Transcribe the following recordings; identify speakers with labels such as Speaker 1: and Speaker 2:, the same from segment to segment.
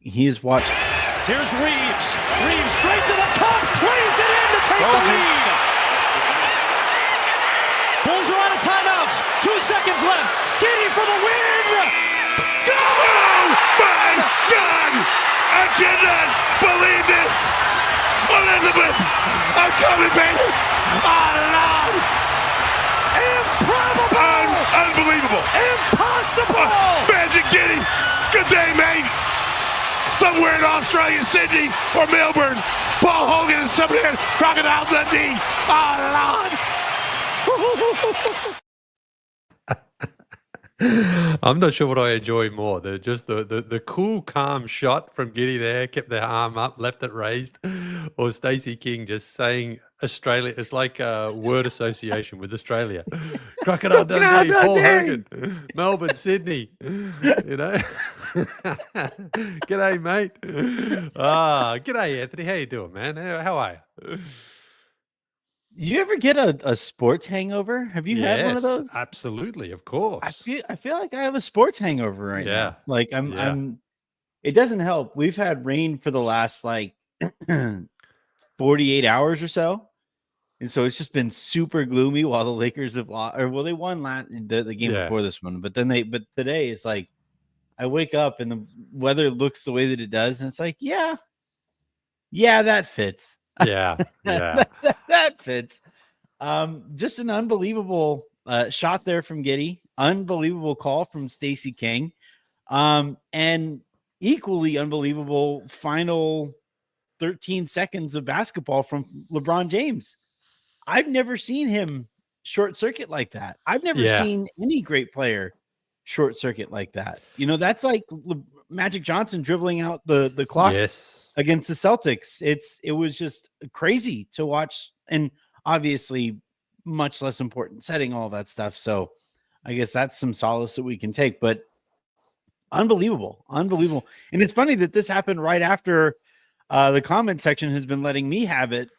Speaker 1: he has watched.
Speaker 2: Here's Reeves. Reeves straight to the cup. Plays it in to take the lead. Bulls are out of timeouts. 2 seconds left. Giddey for the win.
Speaker 3: Go! Oh my God! I cannot believe this. Elizabeth, I'm coming, baby. Oh, Lord.
Speaker 2: Improbable.
Speaker 3: Unbelievable.
Speaker 2: Impossible.
Speaker 3: Magic Giddey. Good day, mate. Somewhere in Australia, Sydney, or Melbourne, Paul Hogan and somebody at Crocodile Dundee. Oh, Lord.
Speaker 4: I'm not sure what I enjoy more. The cool, calm shot from Giddey there, kept their arm up, left it raised, or Stacey King just saying Australia. It's like a word association with Australia. Crocodile Dundee, Paul Hogan, Melbourne, Sydney. You know. G'day, mate. G'day, Anthony. How you doing, man? How are you?
Speaker 1: You ever get a sports hangover? Have you had one of those?
Speaker 4: Absolutely, of course.
Speaker 1: I feel like I have a sports hangover right now. Like I'm it doesn't help. We've had rain for the last like 48 hours or so. And so it's just been super gloomy while the Lakers have lost, or well, they won the game before this one, but today it's like I wake up and the weather looks the way that it does, and it's like, yeah, that fits.
Speaker 4: Yeah.
Speaker 1: That fits. Just an unbelievable shot there from Giddey. Unbelievable call from Stacey King. And equally unbelievable final 13 seconds of basketball from LeBron James. I've never seen him short circuit like that. I've never seen any great player short circuit like that. You know, that's like Magic Johnson dribbling out the clock against the Celtics. It was just crazy to watch, and obviously much less important setting, all that stuff. So I guess that's some solace that we can take, but unbelievable. And it's funny that this happened right after the comment section has been letting me have it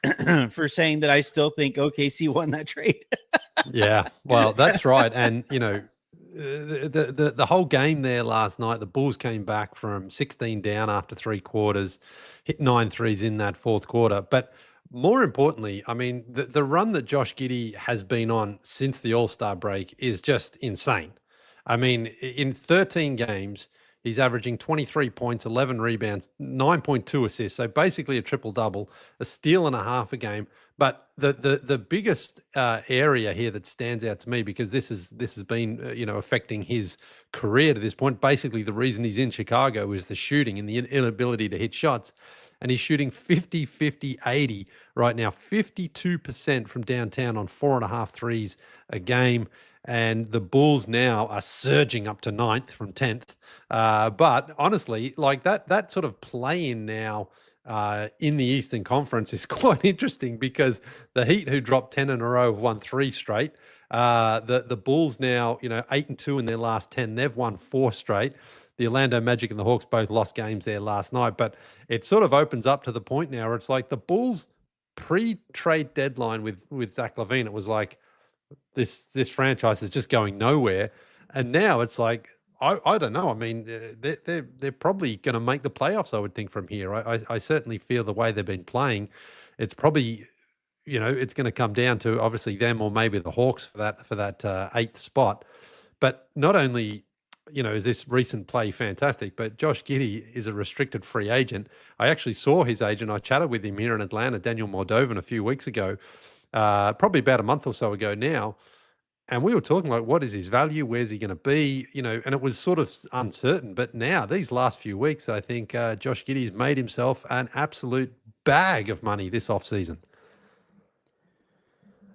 Speaker 1: for saying that I still think OKC won that trade.
Speaker 4: Yeah, well, that's right. And, you know, the whole game there last night, the Bulls came back from 16 down after 3 quarters, hit 9 threes in that fourth quarter. But more importantly, I mean, the run that Josh Giddey has been on since the All-Star break is just insane. I mean, in 13 games, he's averaging 23 points, 11 rebounds, 9.2 assists. So basically a triple-double, a steal and a half a game. But the biggest area here that stands out to me, because this has been affecting his career to this point. Basically, the reason he's in Chicago is the shooting and the inability to hit shots. And he's shooting 50, 50, 80 right now, 52% from downtown on 4.5 threes a game. And the Bulls now are surging up to 9th from 10th. But honestly, like that sort of play-in now in the Eastern Conference is quite interesting, because the Heat, who dropped 10 in a row, have won 3 straight. The Bulls now, 8-2 in their last 10. They've won 4 straight. The Orlando Magic and the Hawks both lost games there last night. But it sort of opens up to the point now where it's like the Bulls pre-trade deadline with Zach LaVine, it was like, this franchise is just going nowhere. And now it's like, I don't know. I mean, they're probably going to make the playoffs, I would think, from here. I certainly feel the way they've been playing, it's probably, it's going to come down to obviously them or maybe the Hawks for that 8th spot. But not only, is this recent play fantastic, but Josh Giddey is a restricted free agent. I actually saw his agent. I chatted with him here in Atlanta, Daniel Moldovan, a few weeks ago, probably about a month or so ago now. And we were talking like, what is his value? Where's he going to be? And it was sort of uncertain. But now, these last few weeks, I think Josh Giddey's made himself an absolute bag of money this offseason.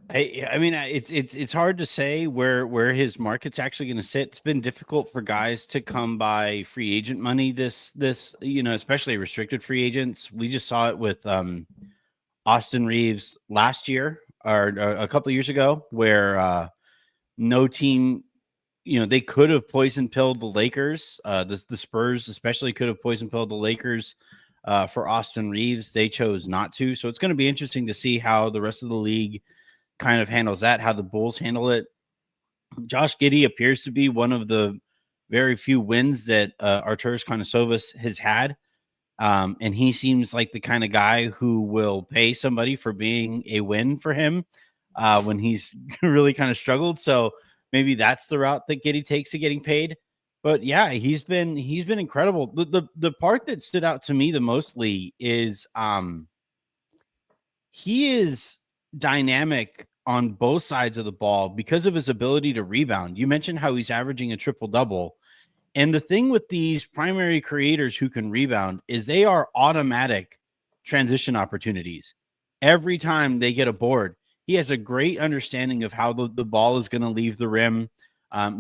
Speaker 1: I mean, it's hard to say where his market's actually going to sit. It's been difficult for guys to come by free agent money. This especially restricted free agents. We just saw it with Austin Reeves last year or a couple of years ago, where no team, they could have poison pilled the Lakers. The Spurs especially could have poison pilled the Lakers for Austin Reeves. They chose not to. So it's going to be interesting to see how the rest of the league kind of handles that, how the Bulls handle it. Josh Giddey appears to be one of the very few wins that Arturas Karnisovas has had And he seems like the kind of guy who will pay somebody for being a win for him when he's really kind of struggled. So maybe that's the route that Giddey takes to getting paid. But yeah, he's been incredible. The part that stood out to me the mostly is he is dynamic on both sides of the ball because of his ability to rebound. You mentioned how he's averaging a triple-double. And the thing with these primary creators who can rebound is they are automatic transition opportunities. Every time they get a board, he has a great understanding of how the ball is going to leave the rim.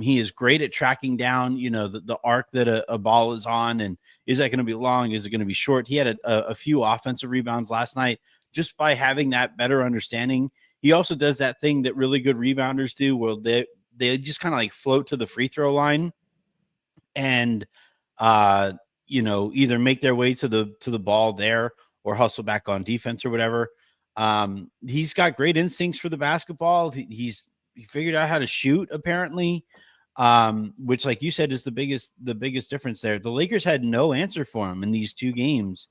Speaker 1: He is great at tracking down, the arc that a ball is on, and is that going to be long? Is it going to be short? He had a few offensive rebounds last night just by having that better understanding. He also does that thing that really good rebounders do, where they just kind of like float to the free throw line and either make their way to the ball there or hustle back on defense or whatever. He's got great instincts for the basketball. He figured out how to shoot, apparently, which, like you said, is the biggest difference there. The Lakers had no answer for him in these two games.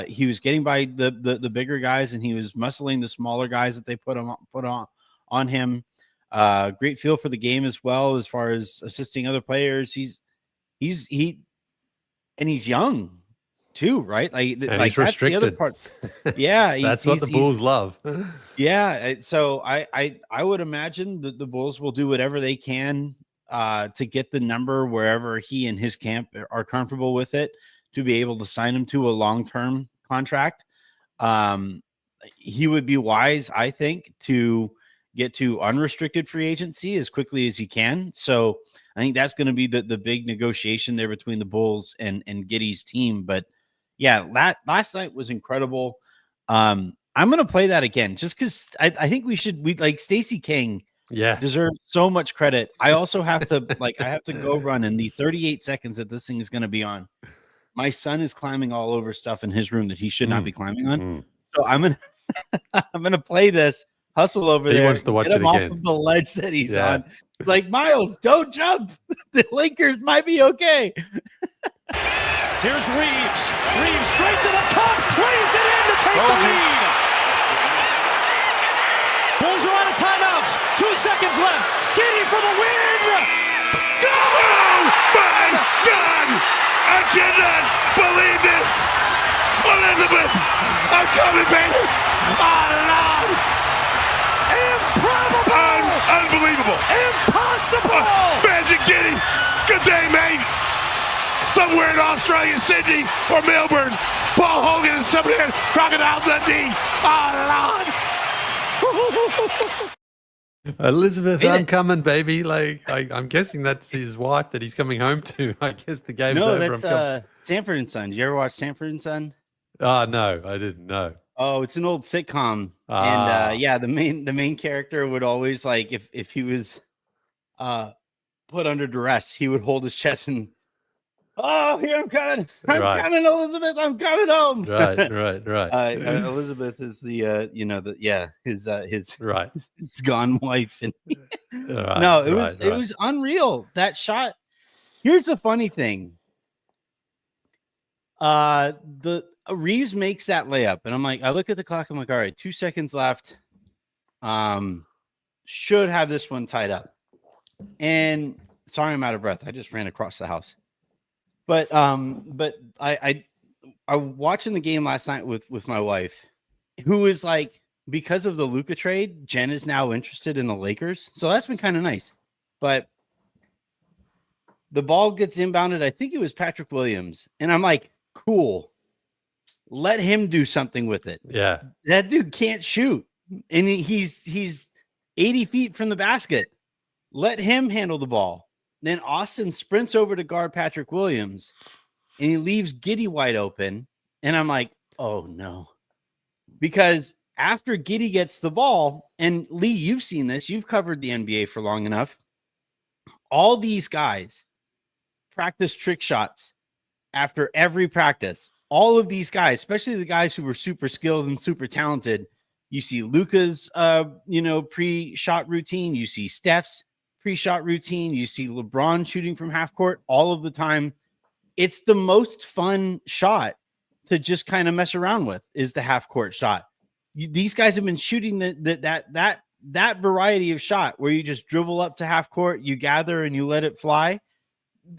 Speaker 1: He was getting by the bigger guys, and he was muscling the smaller guys that they put on him. Great feel for the game as well, as far as assisting other players. He's young too, right? Like
Speaker 4: he's
Speaker 1: that's the other
Speaker 4: restricted.
Speaker 1: part. Yeah,
Speaker 4: that's what the Bulls love.
Speaker 1: Yeah, so I would imagine that the Bulls will do whatever they can to get the number wherever he and his camp are comfortable with it, to be able to sign him to a long-term contract. He would be wise, I think, to get to unrestricted free agency as quickly as he can. So I think that's going to be the big negotiation there between the Bulls and Giddey's team. But yeah, that last night was incredible. I'm going to play that again just because I think we like Stacey King.
Speaker 4: Yeah,
Speaker 1: deserves so much credit. I also have to I have to go run in the 38 seconds that this thing is going to be on. My son is climbing all over stuff in his room that he should not be climbing on. So I'm gonna play this, hustle over there.
Speaker 4: He wants to watch it
Speaker 1: off
Speaker 4: again.
Speaker 1: of the ledge that he's on. Like, Miles, don't jump. The Lakers might be okay.
Speaker 2: Here's Reeves. Reeves straight to the cup. Plays it in to take the lead. Bulls are out of timeouts. 2 seconds left. Giddey for the win. Go!
Speaker 3: Oh my God! I cannot believe this! Elizabeth! I'm coming, baby! Oh, Lord!
Speaker 2: Improbable!
Speaker 3: Unbelievable!
Speaker 2: Impossible!
Speaker 3: Magic Giddey! Good day, mate! Somewhere in Australia, Sydney, or Melbourne, Paul Hogan and somebody at Crocodile Dundee! Oh, Lord!
Speaker 4: Elizabeth, I'm coming, baby. Like, I'm guessing that's his wife that he's coming home to. I guess the game's over.
Speaker 1: No, that's Sanford and Son. Did you ever watch Sanford and Son?
Speaker 4: No, I didn't know.
Speaker 1: Oh, it's an old sitcom. And yeah, the main character would always, like, if he was put under duress, he would hold his chest and, oh, here I'm coming. I'm coming, Elizabeth. I'm coming home.
Speaker 4: Right.
Speaker 1: Elizabeth is his
Speaker 4: right.
Speaker 1: his gone wife. And no, it was unreal. That shot. Here's the funny thing. The Reeves makes that layup, and I'm like, I look at the clock. I'm like, all right, 2 seconds left. Should have this one tied up. And sorry, I'm out of breath. I just ran across the house. But I watching the game last night with my wife, who is like, because of the Luka trade, Jen is now interested in the Lakers. So that's been kind of nice. But the ball gets inbounded. I think it was Patrick Williams. And I'm like, cool. Let him do something with it.
Speaker 4: Yeah.
Speaker 1: That dude can't shoot. And he's 80 feet from the basket. Let him handle the ball. Then Austin sprints over to guard Patrick Williams, and he leaves Giddey wide open. And I'm like, oh, no. Because after Giddey gets the ball, and Lee, you've seen this. You've covered the NBA for long enough. All these guys practice trick shots after every practice. All of these guys, especially the guys who were super skilled and super talented. You see Luka's, pre-shot routine. You see Steph's pre-shot routine. You see LeBron shooting from half court all of the time. It's the most fun shot to just kind of mess around with is the half court shot. These guys have been shooting that variety of shot where you just dribble up to half court, you gather and you let it fly.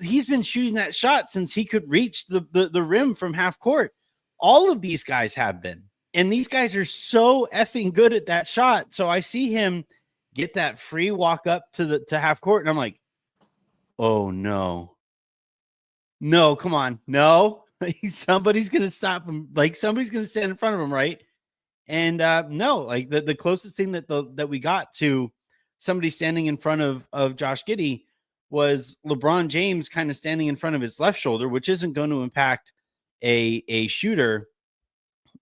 Speaker 1: He's been shooting that shot since he could reach the rim from half court. All of these guys have been. And these guys are so effing good at that shot. So I see him get that free walk up to half court, and I'm like, oh no, come on, no, somebody's gonna stop him. Like somebody's gonna stand in front of him, right? And no, like the closest thing that we got to somebody standing in front of Josh Giddey was LeBron James kind of standing in front of his left shoulder, which isn't going to impact a shooter.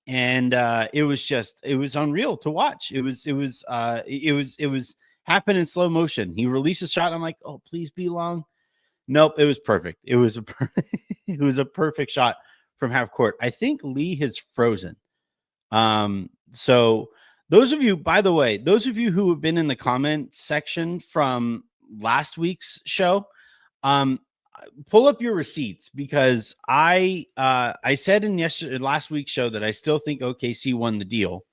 Speaker 1: And it was unreal to watch. It was happen in slow motion. He released a shot. I'm like, oh, please be long. Nope, it was perfect. It was a perfect shot from half court. I think Leigh has frozen. So those of you, by the way, those of you who have been in the comment section from last week's show, pull up your receipts, because I said in last week's show that I still think OKC won the deal.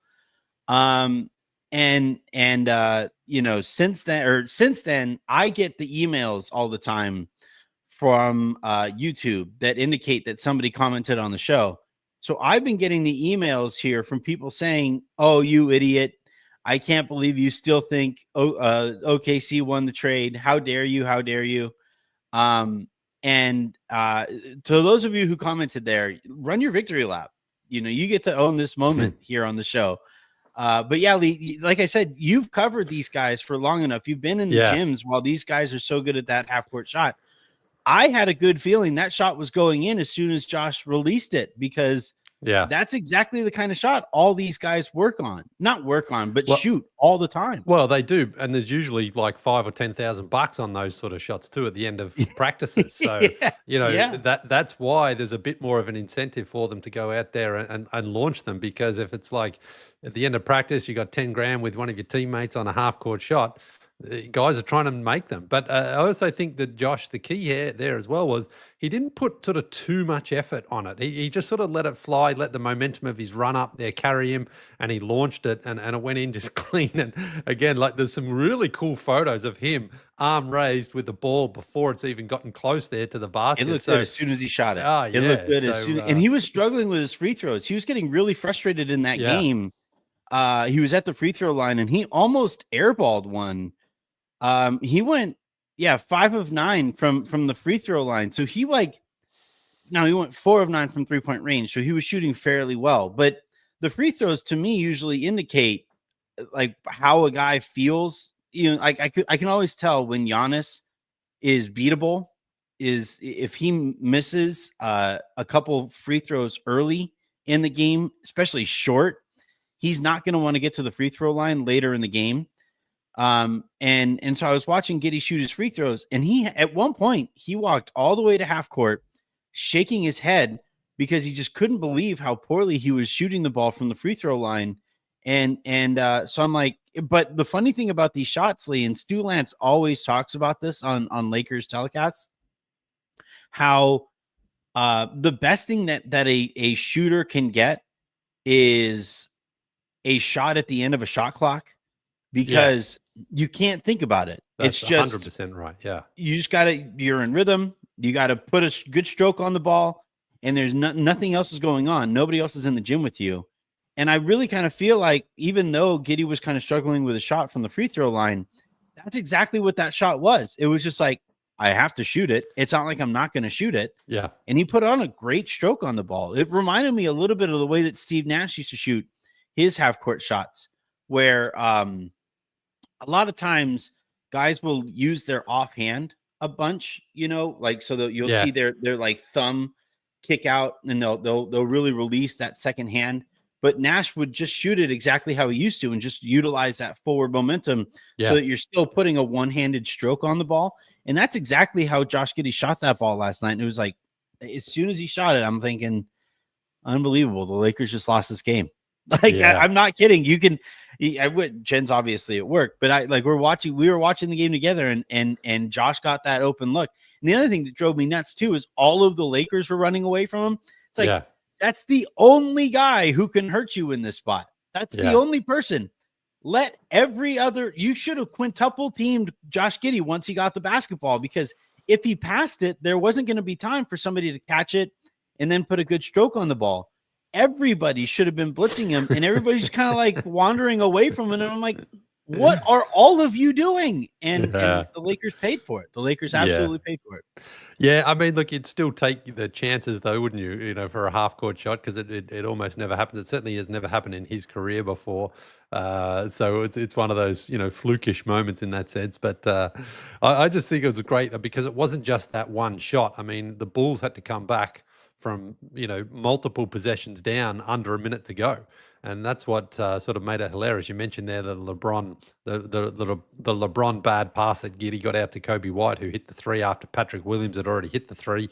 Speaker 1: You know, since then I get the emails all the time from YouTube that indicate that somebody commented on the show. So I've been getting the emails here from people saying, "Oh, you idiot. I can't believe you still think OKC won the trade. How dare you? How dare you?" To those of you who commented there, run your victory lap. You know, you get to own this moment here on the show. But yeah, Leigh, like I said, you've covered these guys for long enough. You've been in the gyms while these guys are so good at that half court shot. I had a good feeling that shot was going in as soon as Josh released it, because that's exactly the kind of shot all these guys shoot all the time.
Speaker 4: Well, they do, and there's usually like $5,000 or $10,000 on those sort of shots too at the end of practices. So that's why there's a bit more of an incentive for them to go out there and launch them, because if it's like at the end of practice you got 10 grand with one of your teammates on a half court shot, guys are trying to make them. But I also think that Josh, the key here there as well was he didn't put sort of too much effort on it. He just sort of let it fly, let the momentum of his run up there carry him, and he launched it, and it went in just clean. And again, like there's some really cool photos of him arm raised with the ball before it's even gotten close there to the basket.
Speaker 1: It looked good as soon as he shot it.
Speaker 4: Oh,
Speaker 1: it looked good as soon. And he was struggling with his free throws. He was getting really frustrated in that game. He was at the free throw line and he almost airballed one. He went 5 of 9 from the free throw line. So he went 4 of 9 from 3-point range. So he was shooting fairly well. But the free throws to me usually indicate like how a guy feels. You know, I can always tell when Giannis is beatable is if he misses a couple free throws early in the game, especially short, he's not going to want to get to the free throw line later in the game. And so I was watching Giddey shoot his free throws, and at one point he walked all the way to half court, shaking his head because he just couldn't believe how poorly he was shooting the ball from the free throw line. So I'm like, but the funny thing about these shots, Leigh, and Stu Lance always talks about this on Lakers telecasts, how the best thing that a shooter can get is a shot at the end of a shot clock, because you can't think about it.
Speaker 4: That's
Speaker 1: it's just
Speaker 4: 100% right. Yeah.
Speaker 1: You just you're in rhythm. You got to put a good stroke on the ball, and there's nothing else is going on. Nobody else is in the gym with you. And I really kind of feel like even though Giddey was kind of struggling with a shot from the free throw line, that's exactly what that shot was. It was just like, I have to shoot it. It's not like I'm not going to shoot it.
Speaker 4: Yeah.
Speaker 1: And he put on a great stroke on the ball. It reminded me a little bit of the way that Steve Nash used to shoot his half court shots, where a lot of times guys will use their offhand a bunch, you know, like, so that you'll see their like thumb kick out, and they'll really release that second hand. But Nash would just shoot it exactly how he used to and just utilize that forward momentum so that you're still putting a one-handed stroke on the ball. And that's exactly how Josh Giddey shot that ball last night. And it was like, as soon as he shot it, I'm thinking, unbelievable. The Lakers just lost this game. Like, I'm not kidding. Jen's obviously at work, but we were watching the game together, and Josh got that open look. And the other thing that drove me nuts too is all of the Lakers were running away from him. It's like, That's the only guy who can hurt you in this spot. That's the only person. Let every other, you should have quintuple teamed Josh Giddey once he got the basketball, because if he passed it, there wasn't going to be time for somebody to catch it and then put a good stroke on the ball. Everybody should have been blitzing him, and everybody's kind of like wandering away from him. And I'm like, what are all of you doing? And the Lakers paid for it. The Lakers absolutely paid for it.
Speaker 4: Yeah, I mean, look, you'd still take the chances, though, wouldn't you? You know, for a half-court shot, because it almost never happens. It certainly has never happened in his career before. So it's one of those, you know, flukish moments in that sense. But I just think it was great because it wasn't just that one shot. I mean, the Bulls had to come back from, you know, multiple possessions down under a minute to go. And that's what sort of made it hilarious. You mentioned there the LeBron, the LeBron bad pass that Giddey got out to Kobe White, who hit the three after Patrick Williams had already hit the three.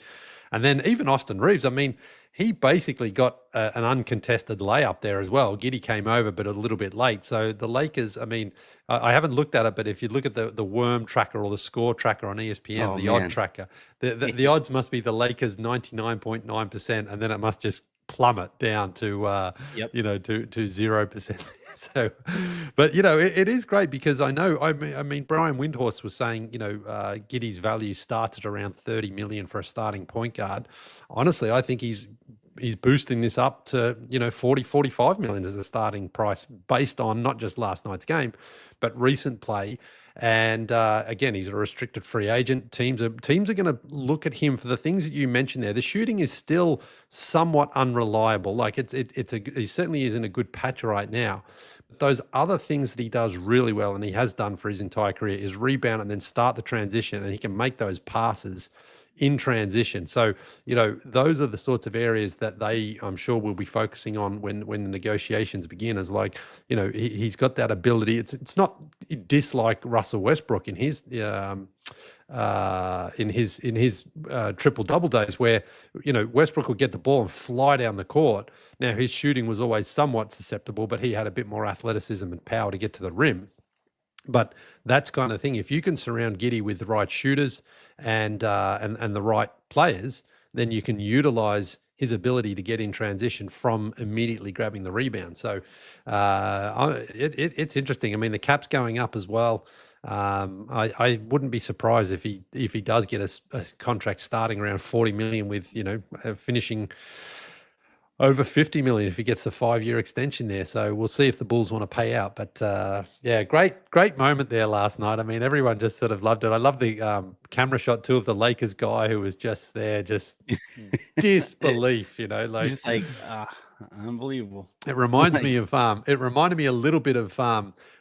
Speaker 4: And then even Austin Reeves, I mean, he basically got an uncontested layup there as well. Giddey came over, but a little bit late. So the Lakers, I mean, I haven't looked at it, but if you look at the worm tracker or the score tracker on ESPN, odd tracker, the odds must be the Lakers 99.9%, and then it must just plummet down to you know, to 0%. So, but you know, it is great because I mean Brian Windhorst was saying, you know, Giddey's value starts at around 30 million for a starting point guard. Honestly, I think he's boosting this up to, you know, 45 million as a starting price based on not just last night's game, but recent play. And again, he's a restricted free agent. Teams are going to look at him for the things that you mentioned there. The shooting is still somewhat unreliable. Like he certainly isn't a good patch right now. But those other things that he does really well, and he has done for his entire career, is rebound and then start the transition, and he can make those passes in transition. So, you know, those are the sorts of areas that I'm sure, will be focusing on when the negotiations begin. Is like, you know, he's got that ability. It's not dislike Russell Westbrook in his triple double days, where, you know, Westbrook would get the ball and fly down the court. Now his shooting was always somewhat susceptible, but he had a bit more athleticism and power to get to the rim. But that's kind of thing. If you can surround Giddey with the right shooters and the right players, then you can utilize his ability to get in transition from immediately grabbing the rebound. So it's interesting. I mean, the cap's going up as well. I wouldn't be surprised if he does get a contract starting around 40 million with, you know, finishing over 50 million if he gets the 5-year extension there. So we'll see if the Bulls want to pay out. But yeah, great moment there last night. I mean, everyone just sort of loved it. I love the camera shot too of the Lakers guy who was just there, just disbelief, you know, like,
Speaker 1: just like unbelievable.
Speaker 4: It reminds me of it reminded me a little bit of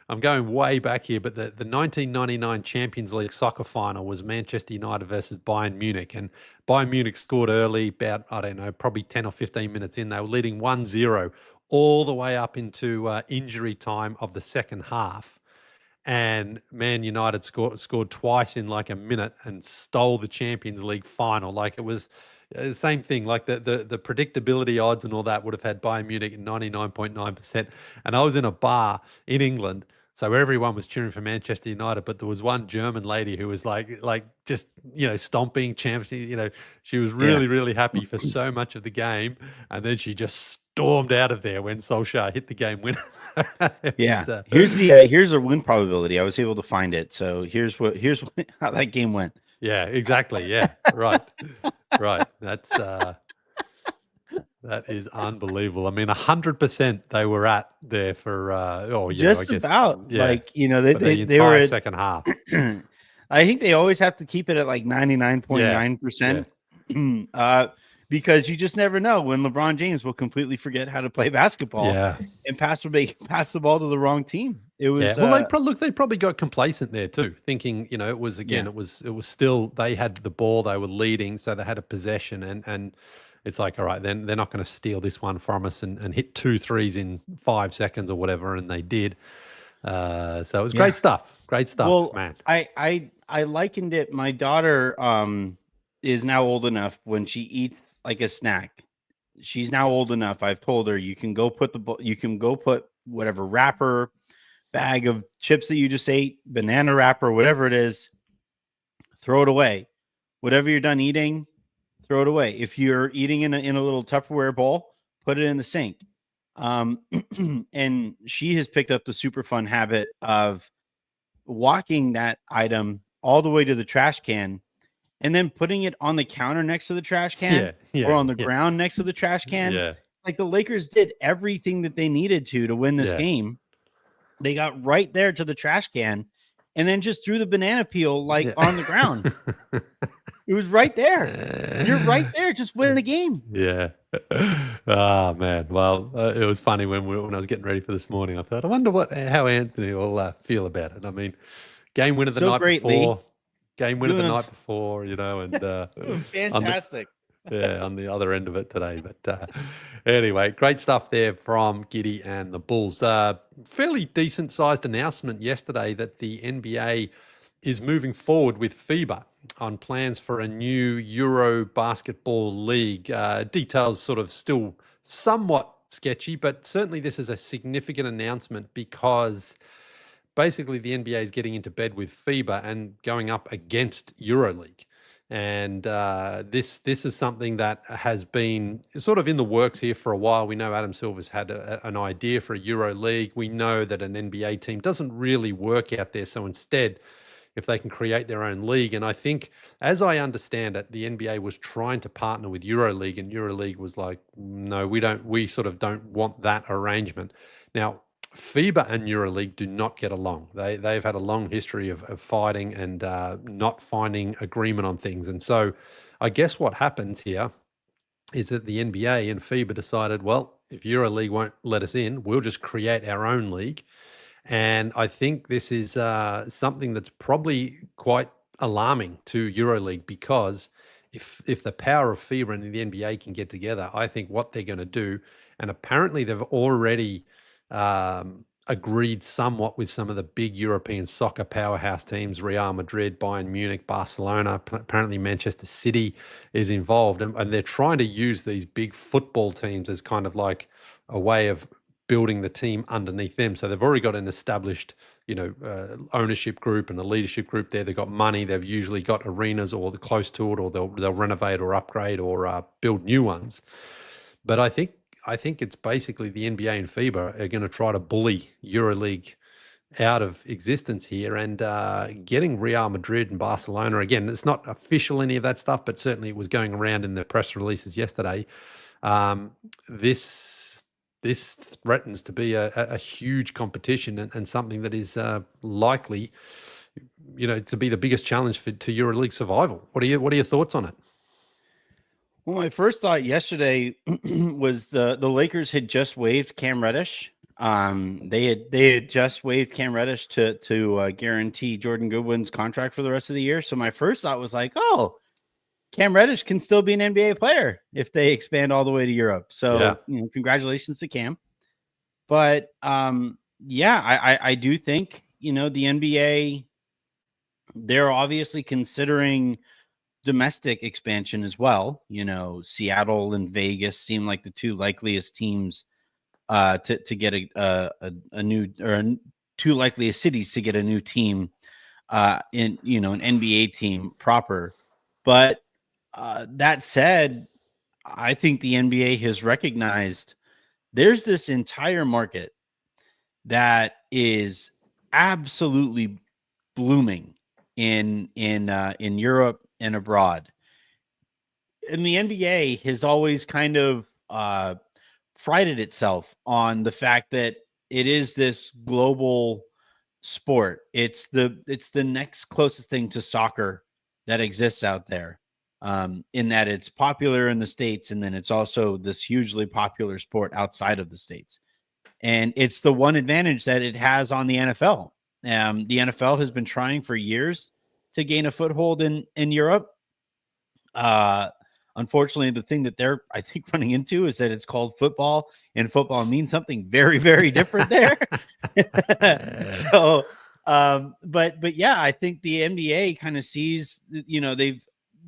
Speaker 4: I'm going way back here, but the 1999 Champions League soccer final was Manchester United versus Bayern Munich. And Bayern Munich scored early, about, I don't know, probably 10 or 15 minutes in. They were leading 1-0 all the way up into injury time of the second half. And Man United scored twice in like a minute and stole the Champions League final. Like, it was the same thing. Like the predictability odds and all that would have had Bayern Munich at 99.9%. And I was in a bar in England, so everyone was cheering for Manchester United, but there was one German lady who was like just, you know, stomping champs. You know, she was really happy for so much of the game, and then she just stormed out of there when Solskjaer hit the game winner.
Speaker 1: Here's a win probability. I was able to find it. So here's how that game went.
Speaker 4: Yeah, exactly. Yeah, right. That's that is unbelievable. I mean, 100% they were at there for
Speaker 1: like, you know, they were at
Speaker 4: second half.
Speaker 1: I think they always have to keep it at like 99.9%. Because you just never know when LeBron James will completely forget how to play basketball and pass the ball to the wrong team. It was
Speaker 4: well, they probably got complacent there too, thinking, you know, it was still, they had the ball, they were leading, so they had a possession, and it's like, all right, then they're not going to steal this one from us and hit 2 threes in 5 seconds or whatever, and they did. So it was great stuff. Great stuff,
Speaker 1: well,
Speaker 4: man.
Speaker 1: I likened it. My daughter is now old enough when she eats like a snack. She's now old enough. I've told her you can go put whatever wrapper, bag of chips that you just ate, banana wrapper, whatever it is, throw it away. Whatever you're done eating, throw it away. If you're eating in a little Tupperware bowl, put it in the sink. And she has picked up the super fun habit of walking that item all the way to the trash can and then putting it on the counter next to the trash can or on the ground next to the trash can.
Speaker 4: Yeah.
Speaker 1: Like the Lakers did everything that they needed to win this game. They got right there to the trash can and then just threw the banana peel on the ground. It was right there. You're right there, just winning a game.
Speaker 4: Yeah. Oh man. Well, it was funny when I was getting ready for this morning. I thought, I wonder how Anthony will feel about it. I mean, game winner the night before, game winner the night before, and
Speaker 1: fantastic.
Speaker 4: On the other end of it today. But anyway, great stuff there from Giddey and the Bulls. Fairly decent sized announcement yesterday that the NBA is moving forward with FIBA on plans for a new Euro basketball league. Details sort of still somewhat sketchy, but certainly this is a significant announcement because basically the NBA is getting into bed with FIBA and going up against EuroLeague. And this is something that has been sort of in the works here for a while. We know Adam Silver's had an idea for a Euro League. We know that an NBA team doesn't really work out there. So instead, if they can create their own league, and I think, as I understand it, the NBA was trying to partner with EuroLeague, and EuroLeague was like, no, we sort of don't want that arrangement. Now, FIBA and EuroLeague do not get along. They've had a long history of fighting and not finding agreement on things. And so I guess what happens here is that the NBA and FIBA decided, well, if EuroLeague won't let us in, we'll just create our own league. And I think this is something that's probably quite alarming to EuroLeague, because if the power of FIBA and the NBA can get together, I think what they're going to do, and apparently they've already agreed somewhat with some of the big European soccer powerhouse teams, Real Madrid, Bayern Munich, Barcelona, apparently Manchester City is involved. And they're trying to use these big football teams as kind of like a way of building the team underneath them. So they've already got an established, ownership group and a leadership group there. They've got money. They've usually got arenas or they're close to it, or they'll renovate or upgrade or build new ones. But I think it's basically the NBA and FIBA are going to try to bully EuroLeague out of existence here, and getting Real Madrid and Barcelona, again, it's not official, any of that stuff, but certainly it was going around in the press releases yesterday. This threatens to be a huge competition and something that is likely, to be the biggest challenge to EuroLeague survival. What are your thoughts on it?
Speaker 1: Well, my first thought yesterday was the Lakers had just waived Cam Reddish. They had just waived Cam Reddish to guarantee Jordan Goodwin's contract for the rest of the year. So my first thought was like, oh, Cam Reddish can still be an NBA player if they expand all the way to Europe. So, congratulations to Cam. But I do think, the NBA, they're obviously considering domestic expansion as well. Seattle and Vegas seem like the two likeliest teams to get a new, or two likeliest cities to get a new team in an NBA team proper. But that said, I think the NBA has recognized there's this entire market that is absolutely blooming in Europe and abroad. And the NBA has always kind of prided itself on the fact that it is this global sport. It's the next closest thing to soccer that exists out there, in that it's popular in the States, and then it's also this hugely popular sport outside of the States. And it's the one advantage that it has on the NFL. The NFL has been trying for years to gain a foothold in Europe. Unfortunately, the thing that they're, I think, running into is that it's called football, and football means something very, very different there. So, but yeah, I think the NBA kind of sees,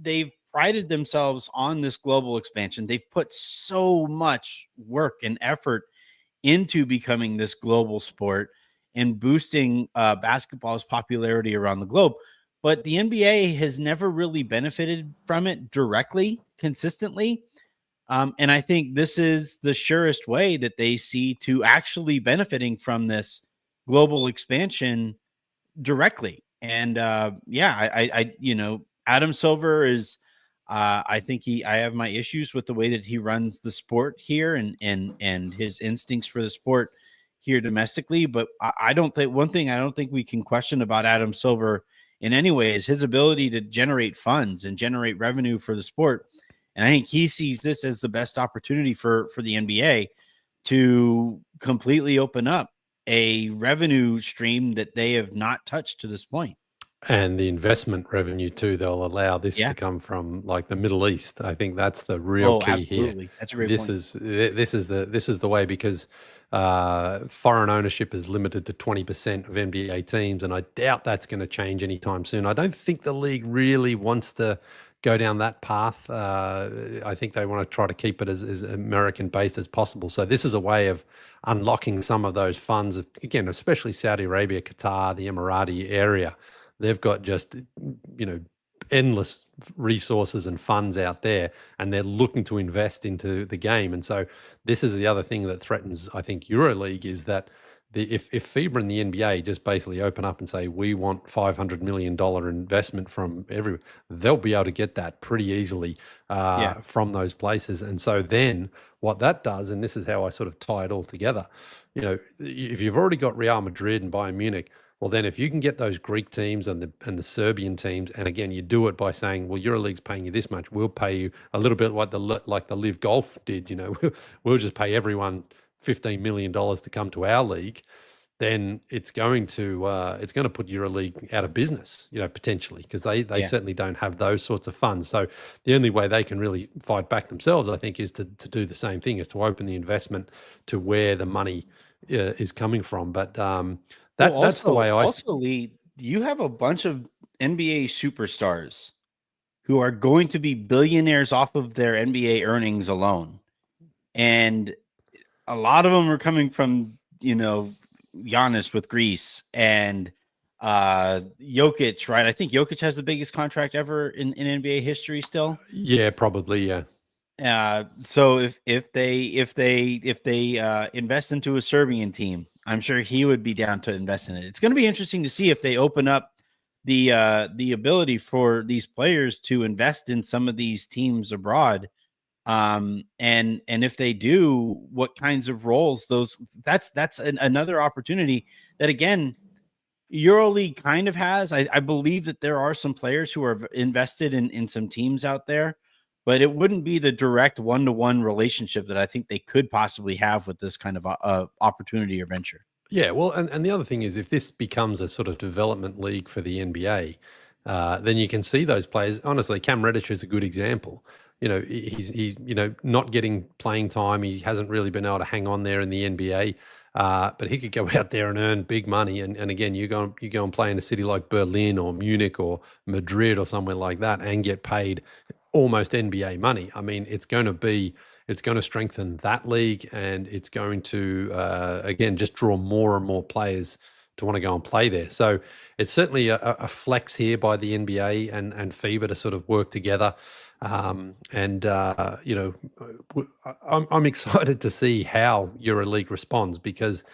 Speaker 1: they've prided themselves on this global expansion. They've put so much work and effort into becoming this global sport and boosting basketball's popularity around the globe. But the NBA has never really benefited from it directly, consistently. And I think this is the surest way that they see to actually benefiting from this global expansion directly. And Adam Silver is I think I have my issues with the way that he runs the sport here and his instincts for the sport here domestically. But I don't think one thing I don't think we can question about Adam Silver in any way is his ability to generate funds and generate revenue for the sport. And I think he sees this as the best opportunity for the NBA to completely open up a revenue stream that they have not touched to this point.
Speaker 4: And the investment revenue too, they'll allow this
Speaker 1: Yeah.
Speaker 4: to come from like the Middle East. I think that's the real key
Speaker 1: absolutely.
Speaker 4: here.
Speaker 1: That's a great
Speaker 4: This
Speaker 1: point.
Speaker 4: is the way, because foreign ownership is limited to 20% of NBA teams, and I doubt that's going to change anytime soon. I don't think the league really wants to go down that path. I think they want to try to keep it as American based as possible. So this is a way of unlocking some of those funds, again, especially Saudi Arabia, Qatar, the Emirati area. They've got just, endless resources and funds out there, and they're looking to invest into the game. And so this is the other thing that threatens, I think, EuroLeague, is that if FIBA and the NBA just basically open up and say, we want $500 million investment from everyone, they'll be able to get that pretty easily from those places. And so then what that does, and this is how I sort of tie it all together, if you've already got Real Madrid and Bayern Munich, well, then if you can get those Greek teams and the Serbian teams, and again, you do it by saying, well, EuroLeague's paying you this much, we'll pay you a little bit like the Live Golf did, we'll just pay everyone $15 million to come to our league, then it's going to put EuroLeague out of business, potentially, because they certainly don't have those sorts of funds. So the only way they can really fight back themselves, I think, is to do the same thing, is to open the investment to where the money is coming from. But that's the way I
Speaker 1: also, Lee, you have a bunch of NBA superstars who are going to be billionaires off of their NBA earnings alone. And a lot of them are coming from, Giannis with Greece and Jokic, right? I think Jokic has the biggest contract ever in NBA history still.
Speaker 4: Yeah, probably, yeah.
Speaker 1: So if they invest into a Serbian team, I'm sure he would be down to invest in it. It's going to be interesting to see if they open up the ability for these players to invest in some of these teams abroad. And if they do, what kinds of roles that's another opportunity that, again, EuroLeague kind of has. I believe that there are some players who are invested in some teams out there, but it wouldn't be the direct one-to-one relationship that I think they could possibly have with this kind of opportunity or venture.
Speaker 4: Yeah, well, and the other thing is, if this becomes a sort of development league for the NBA, then you can see those players. Honestly, Cam Reddish is a good example. He's not getting playing time. He hasn't really been able to hang on there in the NBA, but he could go out there and earn big money. And again, you go and play in a city like Berlin or Munich or Madrid or somewhere like that and get paid almost NBA money. I mean, it's going to strengthen that league, and it's going to, again, just draw more and more players to want to go and play there. So it's certainly a flex here by the NBA and FIBA to sort of work together. I'm excited to see how EuroLeague responds, because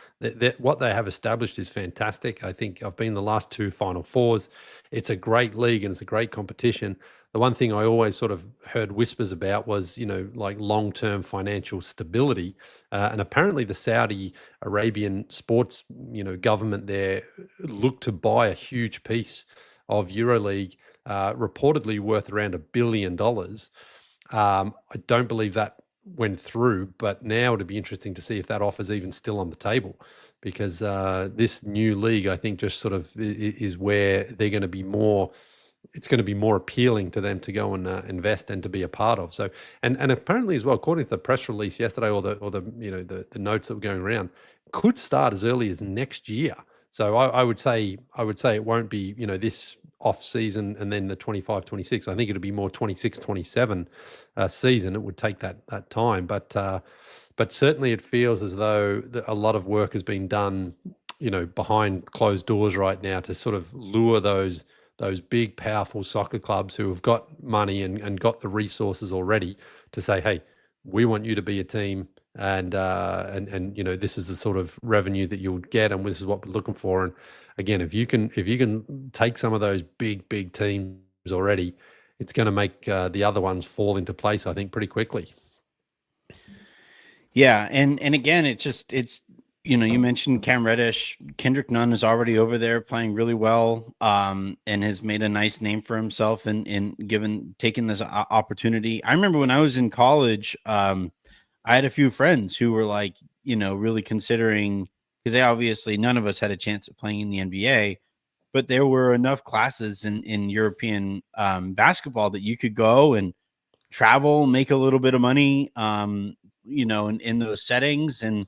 Speaker 4: what they have established is fantastic. I think I've been in the last two Final Fours. It's a great league and it's a great competition. The one thing I always sort of heard whispers about was, like long-term financial stability. And apparently the Saudi Arabian sports, government there looked to buy a huge piece of EuroLeague, reportedly worth around $1 billion. I don't believe that went through, but now it'd be interesting to see if that offer's even still on the table, because this new league, I think, just sort of is where they're going to be more. It's going to be more appealing to them to go and invest and to be a part of. So, and apparently as well, according to the press release yesterday, or the notes that were going around, could start as early as next year. So I would say it won't be, this off season and then the 25-26. I think it'll be more 26-27 season. It would take that time, but certainly it feels as though a lot of work has been done, behind closed doors right now to sort of lure those big, powerful soccer clubs who have got money and got the resources already to say, hey, We want you to be a team, and this is the sort of revenue that you'll get, and this is what we're looking for. And again, if you can take some of those big teams already, it's going to make the other ones fall into place, I think, pretty quickly.
Speaker 1: Yeah, and again, it's you mentioned Cam Reddish, Kendrick Nunn is already over there playing really well, and has made a nice name for himself in taking this opportunity. I remember when I was in college, I had a few friends who were like, really considering, because they obviously none of us had a chance at playing in the NBA, but there were enough classes in European basketball that you could go and travel, make a little bit of money, in those settings, and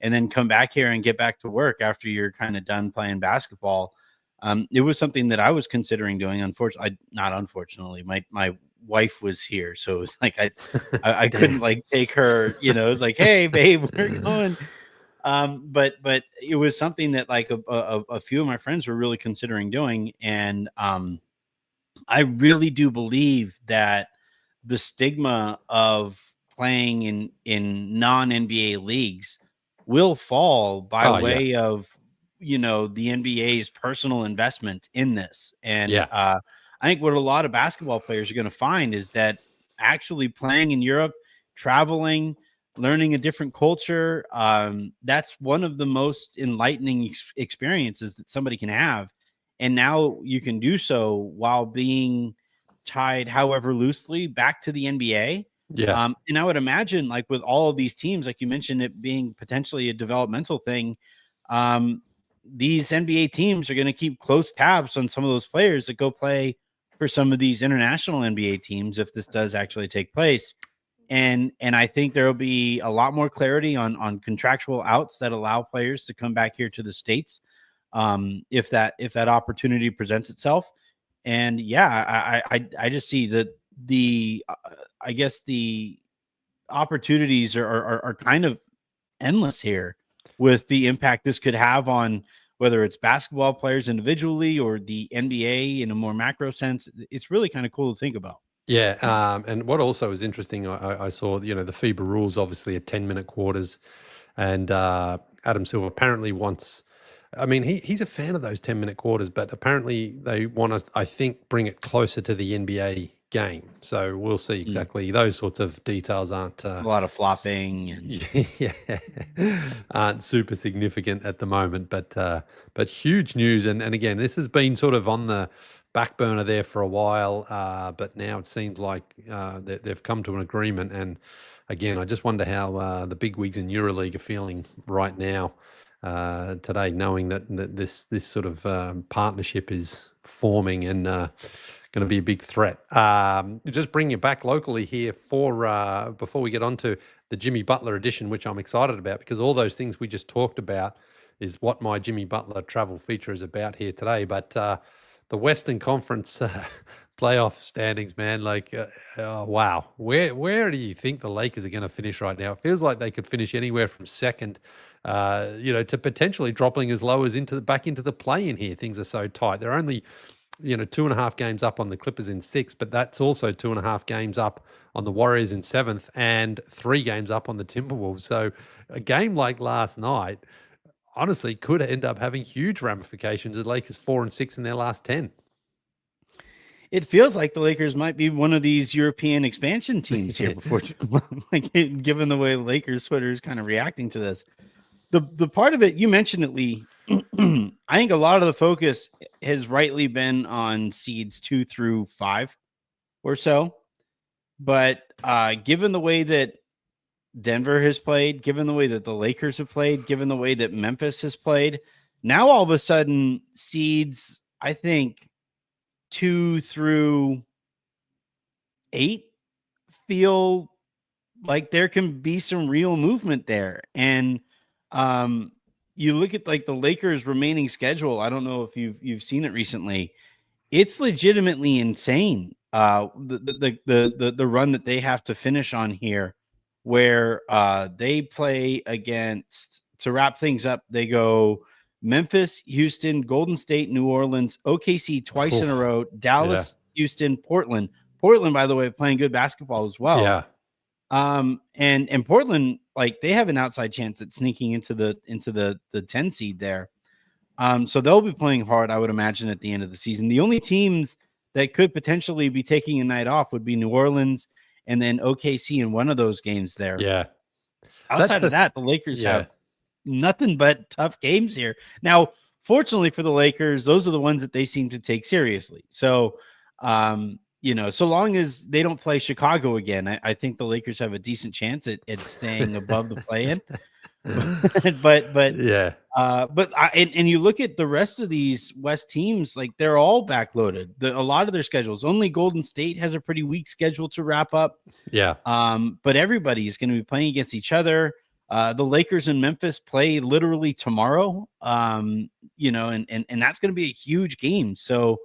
Speaker 1: then come back here and get back to work after you're kind of done playing basketball. It was something that I was considering doing. Unfortunately, my wife was here, so it was like I couldn't like take her. It was like, hey, babe, we're going. But it was something that like a few of my friends were really considering doing, and I really do believe that the stigma of playing in non-NBA leagues will fall by way of the NBA's personal investment in this. And I think what a lot of basketball players are going to find is that actually playing in Europe, traveling, learning a different culture, that's one of the most enlightening experiences that somebody can have. And now you can do so while being tied, however loosely, back to the NBA.
Speaker 4: Yeah.
Speaker 1: And I would imagine, like with all of these teams, like you mentioned, it being potentially a developmental thing, these NBA teams are going to keep close tabs on some of those players that go play for some of these international NBA teams if this does actually take place. And I think there will be a lot more clarity on contractual outs that allow players to come back here to the States, if that opportunity presents itself. And yeah, I just see that I guess the opportunities are kind of endless here with the impact this could have on whether it's basketball players individually or the NBA in a more macro sense. It's really kind of cool to think about.
Speaker 4: Yeah, and what also is interesting, I saw, the FIBA rules obviously are 10-minute quarters, and Adam Silver apparently wants. I mean, he's a fan of those 10-minute quarters, but apparently they want to, I think, bring it closer to the NBA game. So we'll see exactly. Those sorts of details aren't
Speaker 1: A lot of flopping
Speaker 4: aren't super significant at the moment, but huge news. And again, this has been sort of on the back burner there for a while, but now it seems like they've come to an agreement. And again, I just wonder how the bigwigs in EuroLeague are feeling right now. Today, knowing that this sort of partnership is forming and going to be a big threat. Just bring you back locally here for before we get on to the Jimmy Butler edition, which I'm excited about because all those things we just talked about is what my Jimmy Butler travel feature is about here today. But the Western Conference playoff standings, man, wow. Where do you think the Lakers are going to finish right now? It feels like they could finish anywhere from second to potentially dropping as low as back into the play-in here. Things are so tight. They're only, 2.5 games up on the Clippers in 6th, but that's also 2.5 games up on the Warriors in 7th and 3 games up on the Timberwolves. So a game like last night, honestly, could end up having huge ramifications. The Lakers 4 and 6 in their last 10.
Speaker 1: It feels like the Lakers might be one of these European expansion teams here before, like, given the way Lakers Twitter is kind of reacting to this. The part of it you mentioned it, Lee. I think a lot of the focus has rightly been on seeds 2 through 5 or so, but given the way that Denver has played, given the way that the Lakers have played, given the way that Memphis has played, now all of a sudden seeds, I think 2 through 8 feel like there can be some real movement there. And you look at like the Lakers remaining schedule. I don't know if you've seen it recently. It's legitimately insane. The run that they have to finish on here, where they play against, to wrap things up, they go Memphis, Houston, Golden State, New Orleans, OKC twice in a row, Dallas, Houston, Portland. Portland, by the way, playing good basketball as well.
Speaker 4: Yeah.
Speaker 1: And Portland, like they have an outside chance at sneaking into the 10 seed there. So they'll be playing hard, I would imagine, at the end of the season. The only teams that could potentially be taking a night off would be New Orleans and then OKC in one of those games there.
Speaker 4: Yeah.
Speaker 1: Outside of that, the Lakers have nothing but tough games here. Now, fortunately for the Lakers, those are the ones that they seem to take seriously. So, so long as they don't play Chicago again, I think the Lakers have a decent chance at staying above the play-in. And you look at the rest of these West teams, like they're all backloaded. A lot of their schedules. Only Golden State has a pretty weak schedule to wrap up.
Speaker 4: Yeah.
Speaker 1: But everybody is going to be playing against each other. The Lakers in Memphis play literally tomorrow. And that's going to be a huge game. So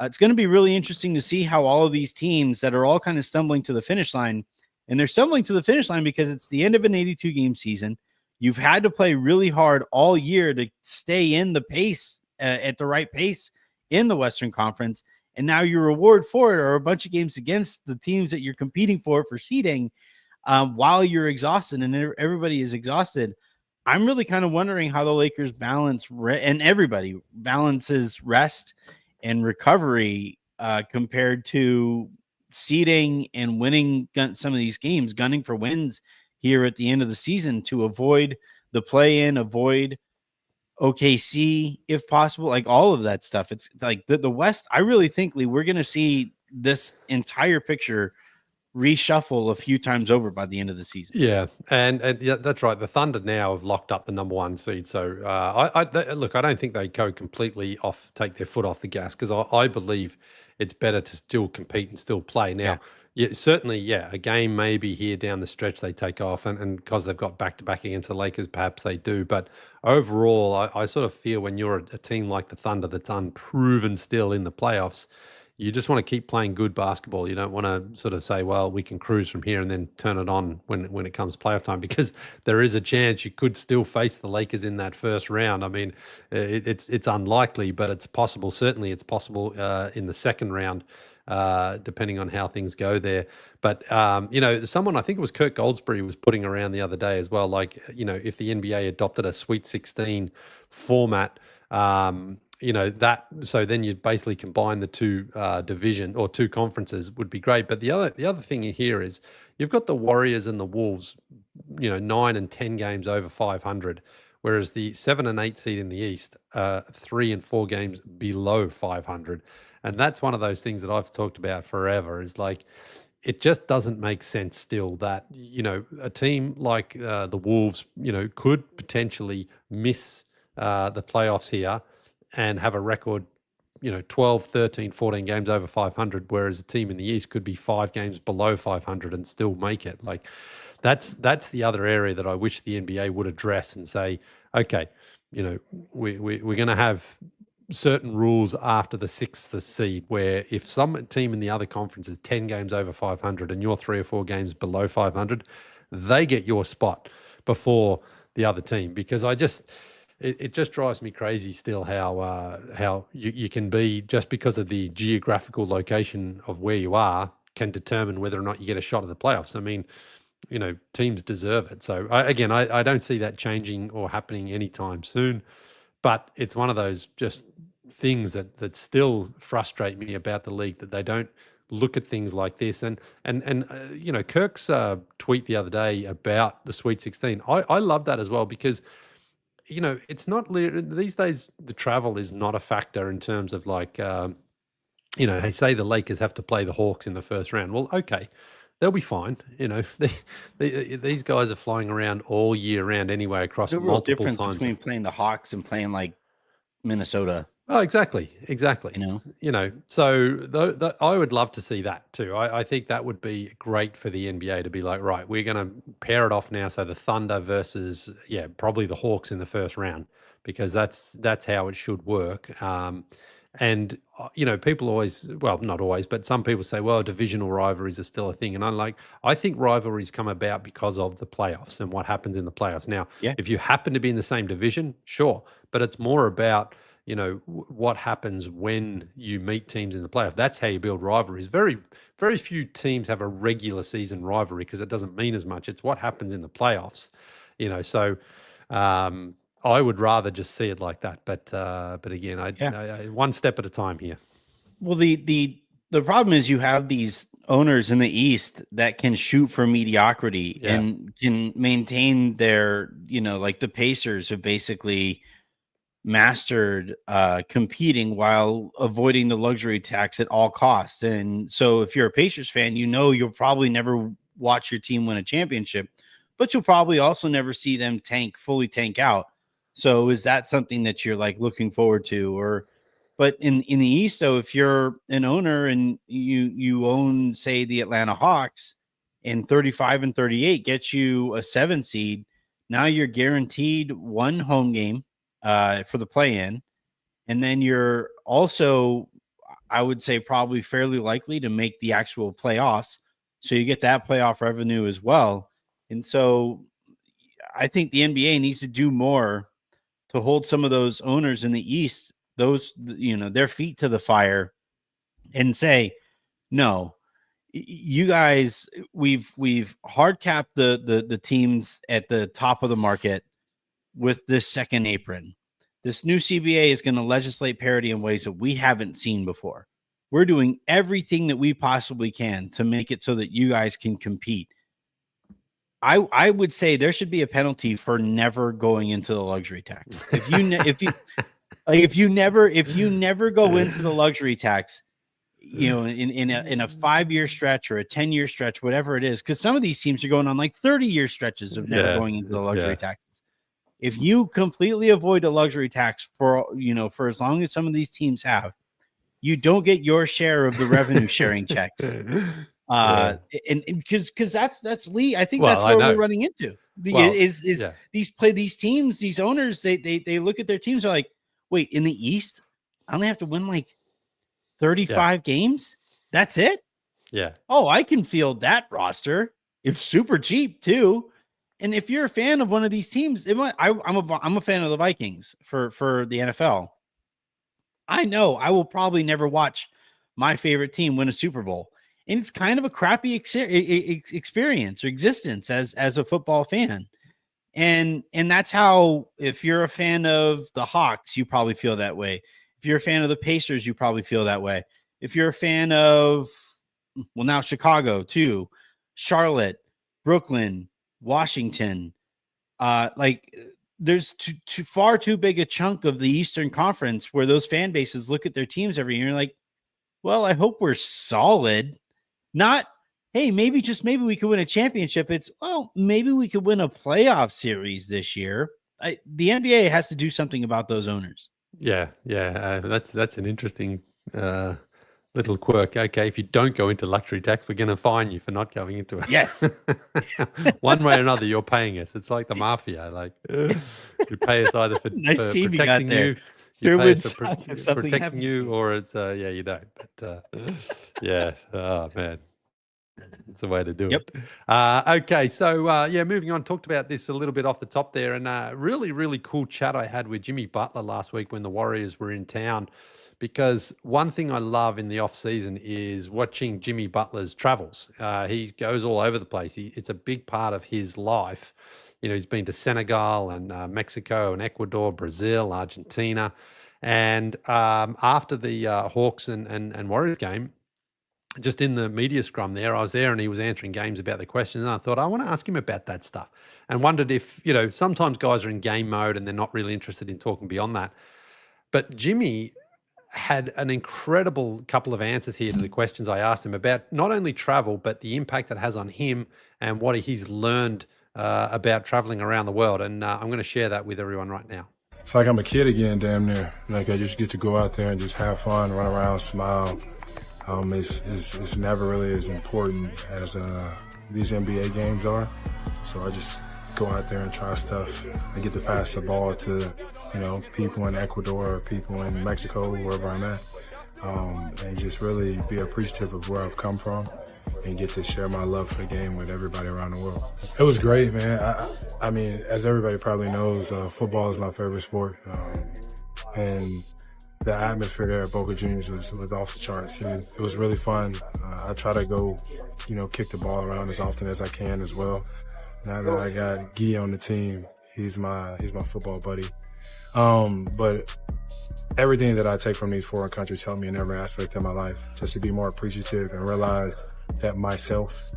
Speaker 1: it's going to be really interesting to see how all of these teams that are all kind of stumbling to the finish line, and they're stumbling to the finish line because it's the end of an 82 game season. You've had to play really hard all year to stay in the pace at the right pace in the Western Conference. And now your reward for it are a bunch of games against the teams that you're competing for seeding while you're exhausted and everybody is exhausted. I'm really kind of wondering how the Lakers balance and everybody balances rest and recovery compared to seeding and winning some of these games, gunning for wins here at the end of the season to avoid the play-in, avoid OKC if possible, like all of that stuff. It's like the West. I really think, Lee, we're going to see this entire picture reshuffle a few times over by the end of the season.
Speaker 4: Yeah, and yeah, that's right. The Thunder now have locked up the number 1 seed. So I don't think they go completely take their foot off the gas because I believe it's better to still compete and still play. Now, certainly, a game maybe here down the stretch they take off, and because they've got back-to-back against the Lakers, perhaps they do. But overall, I sort of feel when you're a team like the Thunder that's unproven still in the playoffs, you just want to keep playing good basketball. You don't want to sort of say, well, we can cruise from here and then turn it on when it comes playoff time, because there is a chance you could still face the Lakers in that first round. I mean, it's unlikely, but it's possible. Certainly it's possible in the second round, depending on how things go there. But, someone, I think it was Kirk Goldsberry, was putting around the other day as well, like, if the NBA adopted a Sweet 16 format, so then you basically combine the two division or two conferences would be great. But the other thing here is you've got the Warriors and the Wolves, 9 and 10 games over 500, whereas the 7 and 8 seed in the East, 3 and 4 games below 500. And that's one of those things that I've talked about forever, is like, it just doesn't make sense still that, a team like the Wolves, could potentially miss the playoffs here and have a record, 12, 13, 14 games over 500, whereas a team in the East could be 5 games below 500 and still make it. Like, that's the other area that I wish the NBA would address and say, okay, we're going to have certain rules after the 6th seed, where if some team in the other conference is 10 games over 500 and you're 3 or 4 games below 500, they get your spot before the other team. Because it just drives me crazy still how you can be, just because of the geographical location of where you are, can determine whether or not you get a shot at the playoffs. I mean, teams deserve it. So I don't see that changing or happening anytime soon, but it's one of those just things that still frustrate me about the league, that they don't look at things like this. And Kirk's tweet the other day about the Sweet 16, I love that as well, because it's not these days, the travel is not a factor in terms of like, they say the Lakers have to play the Hawks in the first round. Well, okay, they'll be fine. These guys are flying around all year round anyway across multiple times.
Speaker 1: There's a difference between playing the Hawks and playing like Minnesota.
Speaker 4: Oh, exactly. So I would love to see that too. I think that would be great for the NBA to be like, right, we're going to pair it off now. So the Thunder versus, probably the Hawks in the first round, because that's how it should work. People always, well, not always, but some people say, well, divisional rivalries are still a thing. And I think rivalries come about because of the playoffs and what happens in the playoffs. Now, if you happen to be in the same division, sure, but it's more about, what happens when you meet teams in the playoff. That's how you build rivalries. Very, very few teams have a regular season rivalry because it doesn't mean as much. It's what happens in the playoffs, So I would rather just see it like that. But again, I one step at a time here.
Speaker 1: Well, the problem is you have these owners in the East that can shoot for mediocrity and can maintain their, like the Pacers have basically mastered competing while avoiding the luxury tax at all costs. And so if you're a Pacers fan, you'll probably never watch your team win a championship, but you'll probably also never see them fully tank out. So is that something that you're like looking forward to? But in the East, so if you're an owner and you own, say, the Atlanta Hawks, and 35 and 38 gets you a 7 seed, now you're guaranteed one home game for the play-in, and then you're also, I would say, probably fairly likely to make the actual playoffs. So you get that playoff revenue as well. And so I think the NBA needs to do more to hold some of those owners in the East, their feet to the fire, and say, no, you guys, we've hard capped the teams at the top of the market with this second apron. This new CBA is going to legislate parity in ways that we haven't seen before. We're doing everything that we possibly can to make it so that you guys can compete. I would say there should be a penalty for never going into the luxury tax. If you never go into the luxury tax, in a 5-year stretch or a 10-year stretch, whatever it is, because some of these teams are going on like 30-year stretches of never going into the luxury taxes. If you completely avoid a luxury tax for as long as some of these teams have, you don't get your share of the revenue sharing checks. And because that's Leigh, I think that's where we're running into. These teams, these owners, they look at their teams, are like, wait, in the East, I only have to win like 35 games. That's it.
Speaker 4: Yeah.
Speaker 1: Oh, I can field that roster. It's super cheap too. And if you're a fan of one of these teams, I'm a fan of the Vikings for the NFL. I know I will probably never watch my favorite team win a Super Bowl. And it's kind of a crappy experience or existence as a football fan. And that's how, if you're a fan of the Hawks, you probably feel that way. If you're a fan of the Pacers, you probably feel that way. If you're a fan of, now Chicago too, Charlotte, Brooklyn, Washington, there's far too big a chunk of the Eastern Conference where those fan bases look at their teams every year and like, well, I hope we're solid. Not, hey, maybe we could win a championship. It's, well, maybe we could win a playoff series this year. The NBA has to do something about those owners.
Speaker 4: Yeah. That's an interesting little quirk. Okay, if you don't go into luxury tax, we're going to fine you for not going into it.
Speaker 1: Yes.
Speaker 4: One way or another, you're paying us. It's like the mafia. Like you pay us either for,
Speaker 1: nice
Speaker 4: for
Speaker 1: team
Speaker 4: protecting you. You pay us for protecting you, or it's you don't. But oh man, it's a way to do it. Okay, so moving on. Talked about this a little bit off the top there, and really, really cool chat I had with Jimmy Butler last week when the Warriors were in town. Because one thing I love in the off season is watching Jimmy Butler's travels. He goes all over the place. It's a big part of his life. He's been to Senegal and Mexico and Ecuador, Brazil, Argentina. And after the Hawks and Warriors game, just in the media scrum there, I was there and he was answering games about the questions. And I thought, I want to ask him about that stuff. And wondered if, sometimes guys are in game mode and they're not really interested in talking beyond that. But Jimmy had an incredible couple of answers here to the questions I asked him about not only travel, but the impact it has on him and what he's learned about traveling around the world. And I'm going to share that with everyone right now.
Speaker 5: It's like I'm a kid again, damn near. Like I just get to go out there and just have fun, run around, smile. It's never really as important as these NBA games are. So I just go out there and try stuff. I get to pass the ball to, people in Ecuador or people in Mexico, wherever I'm at, and just really be appreciative of where I've come from and get to share my love for the game with everybody around the world. It was great, man. I mean, as everybody probably knows, football is my favorite sport. And the atmosphere there at Boca Juniors was off the charts. It was really fun. I try to go, kick the ball around as often as I can as well. Now that I got Giddey on the team, he's my football buddy. But everything that I take from these foreign countries helped me in every aspect of my life, just to be more appreciative and realize that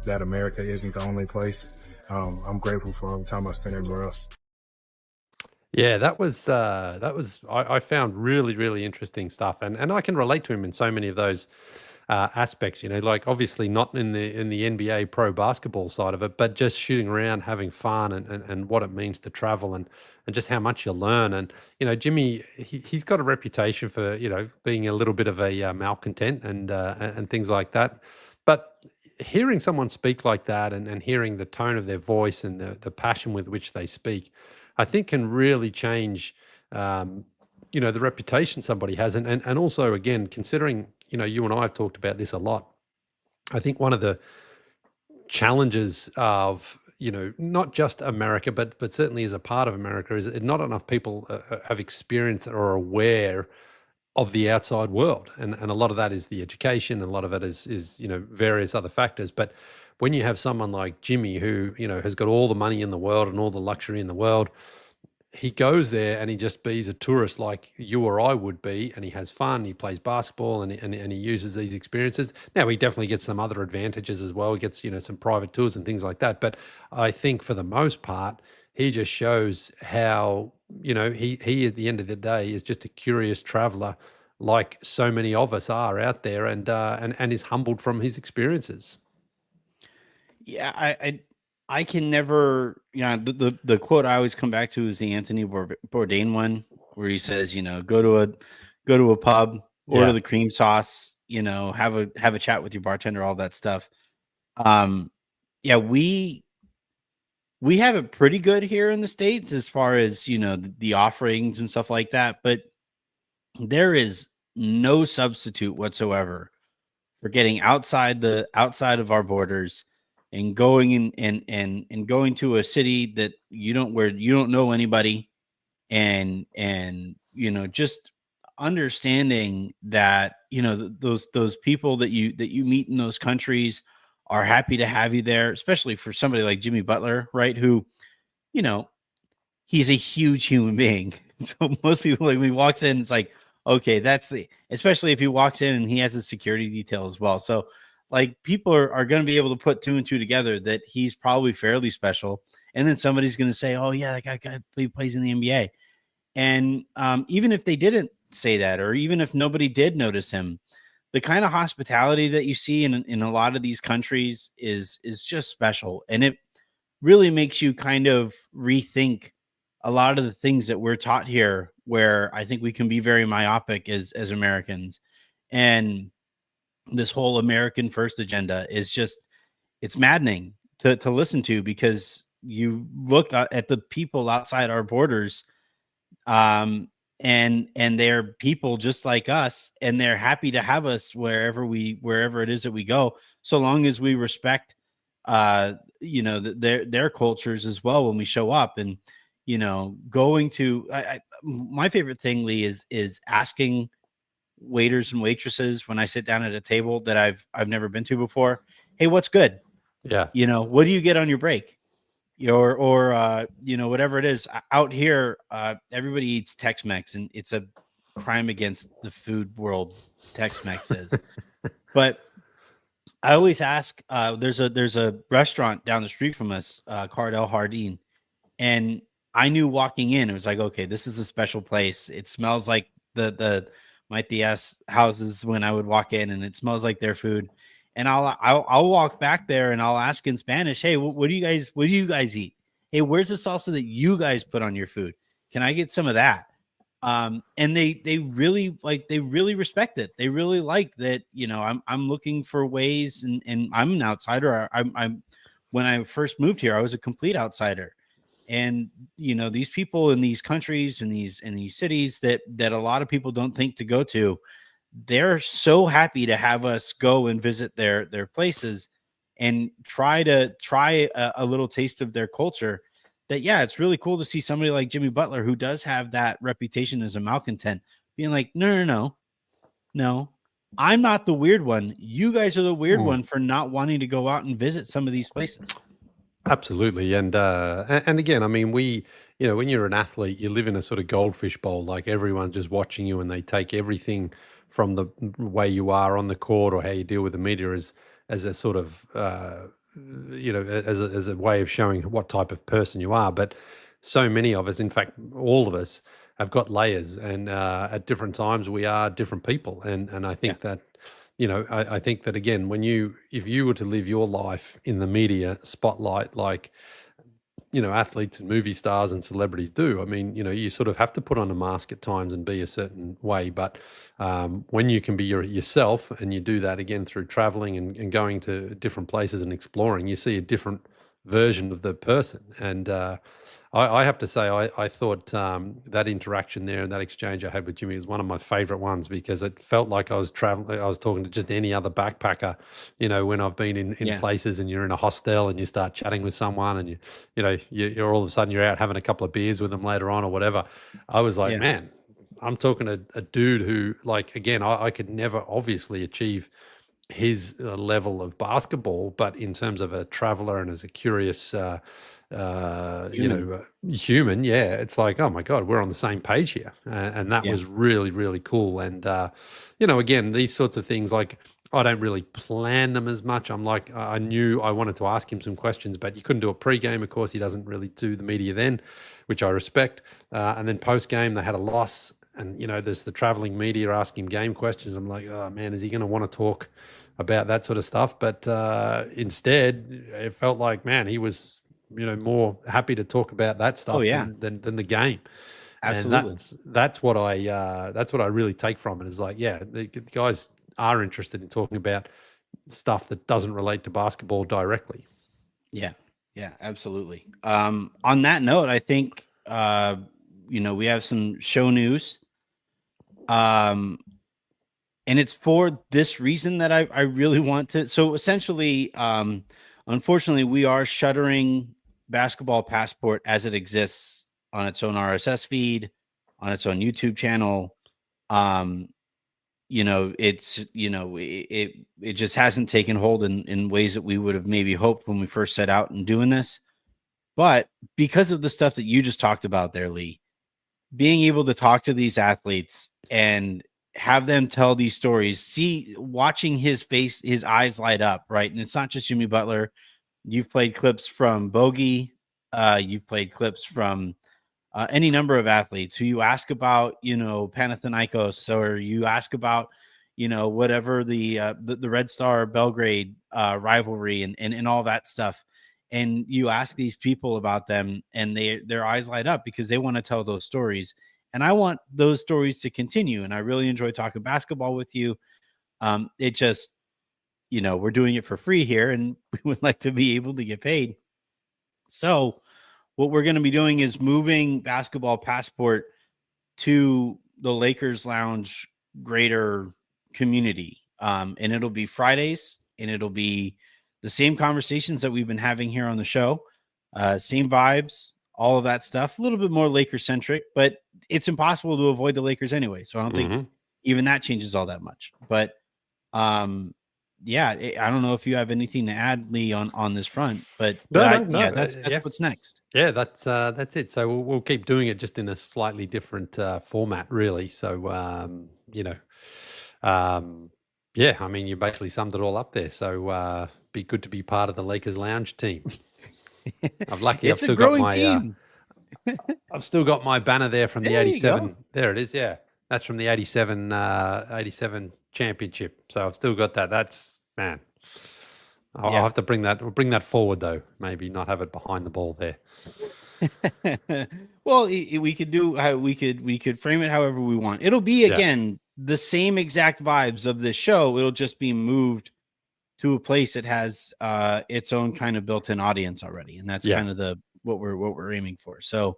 Speaker 5: that America isn't the only place. I'm grateful for all the time I spent everywhere else.
Speaker 4: Yeah, that was I found really, really interesting stuff, and I can relate to him in so many of those aspects. Like obviously not in the NBA pro basketball side of it, but just shooting around, having fun, and what it means to travel, and just how much you learn. And Jimmy, he's got a reputation for being a little bit of a malcontent and things like that. But hearing someone speak like that, and hearing the tone of their voice and the passion with which they speak, I think can really change, the reputation somebody has. And also, again, considering, you and I have talked about this a lot, I think one of the challenges of, not just America, but certainly as a part of America, is that not enough people have experienced or are aware of the outside world. And a lot of that is the education, and a lot of it is various other factors. But when you have someone like Jimmy, who has got all the money in the world and all the luxury in the world, he goes there and he just be's a tourist like you or I would be, and he has fun, he plays basketball, and he uses these experiences. Now, he definitely gets some other advantages as well. He gets some private tours and things like that. But I think for the most part, he just shows how he at the end of the day is just a curious traveler, like so many of us are out there, and is humbled from his experiences.
Speaker 1: Yeah, I can never, the quote I always come back to is the Anthony Bourdain one, where he says, go to a pub, order the cream sauce, have a chat with your bartender, all that stuff. Yeah, we have it pretty good here in the States as far as, the offerings and stuff like that, but there is no substitute whatsoever for getting outside of our borders and going and going to a city that where you don't know anybody, and just understanding that those people that you meet in those countries are happy to have you there, especially for somebody like Jimmy Butler, right? Who, he's a huge human being. So most people, like, when he walks in, it's like, okay, especially if he walks in and he has a security detail as well. So like, people are going to be able to put two and two together that he's probably fairly special. And then somebody's going to say, oh yeah, that guy plays in the NBA. And even if they didn't say that, or even if nobody did notice him, the kind of hospitality that you see in a lot of these countries is just special. And it really makes you kind of rethink a lot of the things that we're taught here, where I think we can be very myopic as Americans. And this whole American first agenda is it's maddening to listen to, because you look at the people outside our borders, and they're people just like us, and they're happy to have us wherever it is that we go, so long as we respect their cultures as well when we show up. And going to my favorite thing, Leigh, is asking waiters and waitresses when I sit down at a table that I've never been to before, hey, what's good?
Speaker 4: Yeah.
Speaker 1: What do you get on your break? Or whatever it is. Out here, everybody eats Tex-Mex, and it's a crime against the food world, Tex-Mex is. But I always ask, there's a restaurant down the street from us, Cardell Hardin, and I knew walking in, it was like, okay, this is a special place. It smells like the Might the S houses when I would walk in, and it smells like their food. And I'll walk back there and I'll ask in Spanish, hey, what do you guys eat? Hey, where's the salsa that you guys put on your food? Can I get some of that? And they really respect it. They really like that. I'm looking for ways, and I'm an outsider. I'm when I first moved here, I was a complete outsider. And these people in these countries and these cities that a lot of people don't think to go to, they're so happy to have us go and visit their places and try a little taste of their culture. That, yeah, it's really cool to see somebody like Jimmy Butler, who does have that reputation as a malcontent, being like, no, I'm not the weird one. You guys are the weird one for not wanting to go out and visit some of these places.
Speaker 4: Absolutely. And again, I mean, when you're an athlete, you live in a sort of goldfish bowl, like everyone's just watching you and they take everything from the way you are on the court or how you deal with the media as a sort of, as a way of showing what type of person you are. But so many of us, in fact, all of us have got layers, and at different times we are different people. And I think that, I think that again, if you were to live your life in the media spotlight, like, athletes and movie stars and celebrities do, I mean, you sort of have to put on a mask at times and be a certain way. But when you can be yourself, and you do that again through traveling and going to different places and exploring, you see a different version of the person. And I have to say, I thought that interaction there and that exchange I had with Jimmy was one of my favorite ones, because it felt like I was talking to just any other backpacker, when I've been in places and you're in a hostel and you start chatting with someone and you're all of a sudden you're out having a couple of beers with them later on or whatever. I was like, man, I'm talking to a dude who, like, again, I could never obviously achieve his level of basketball, but in terms of a traveler and as a curious human, it's like, oh my God, we're on the same page here. And that was really, really cool. And again, these sorts of things, like, I don't really plan them as much. I'm like, I knew I wanted to ask him some questions, but you couldn't do a pre-game. Of course, he doesn't really do the media then, which I respect. And then post-game, they had a loss, and there's the traveling media asking game questions. I'm like, oh man, is he going to want to talk about that sort of stuff? But instead, it felt like, man, he was more happy to talk about that stuff than the game.
Speaker 1: Absolutely.
Speaker 4: And that's what I really take from it, is like, the guys are interested in talking about stuff that doesn't relate to basketball directly.
Speaker 1: Yeah, absolutely. On that note, I think we have some show news. And it's for this reason that I really want to. So essentially, unfortunately, we are shuttering Basketball Passport as it exists on its own RSS feed, on its own YouTube channel. It just hasn't taken hold in ways that we would have maybe hoped when we first set out and doing this. But because of the stuff that you just talked about there, Leigh, being able to talk to these athletes and have them tell these stories, watching his face, his eyes light up, right? And it's not just Jimmy Butler. You've played clips from Bogey. You've played clips from any number of athletes who you ask about, Panathinaikos, or you ask about, whatever the Red Star Belgrade rivalry and all that stuff. And you ask these people about them, and their eyes light up because they want to tell those stories. And I want those stories to continue. And I really enjoy talking basketball with you. It just, we're doing it for free here, and we would like to be able to get paid. So what we're going to be doing is moving Basketball Passport to the Lakers Lounge greater community. And it'll be Fridays, and it'll be the same conversations that we've been having here on the show, same vibes, all of that stuff, a little bit more Lakers centric, but it's impossible to avoid the Lakers anyway. So I don't think even that changes all that much. But I don't know if you have anything to add, Leigh, on this front, but that's what's next.
Speaker 4: Yeah, that's it. So we'll keep doing it, just in a slightly different format, really. So I mean, you basically summed it all up there. So be good to be part of the Lakers Lounge team. I'm lucky. I've still got my team. I've still got my banner there from the 87. There it is. Yeah, that's from the 87 championship. So I've still got that. That's, man. I'll have to bring that forward, though. Maybe not have it behind the ball there.
Speaker 1: Well, we could frame it however we want. It'll be again the same exact vibes of this show. It'll just be moved to a place that has its own kind of built-in audience already, and that's kind of what we're aiming for. So,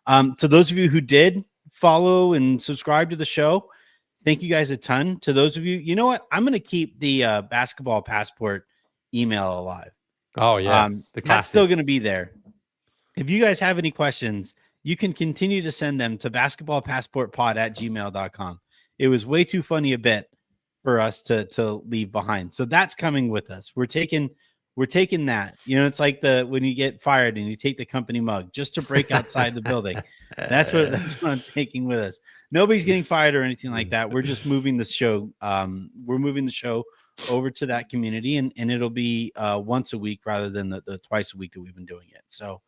Speaker 1: to those of you who did follow and subscribe to the show, thank you guys a ton. To those of you, you know what? I'm going to keep the Basketball Passport email alive.
Speaker 4: Oh yeah,
Speaker 1: that's still going to be there. If you guys have any questions, you can continue to send them to basketballpassportpod@gmail.com. It was way too funny a bit for us to leave behind. So that's coming with us. We're taking that. It's like when you get fired and you take the company mug just to break outside the building. That's what I'm taking with us. Nobody's getting fired or anything like that. We're just moving the show. We're moving the show over to that community, and it'll be once a week rather than the twice a week that we've been doing it. So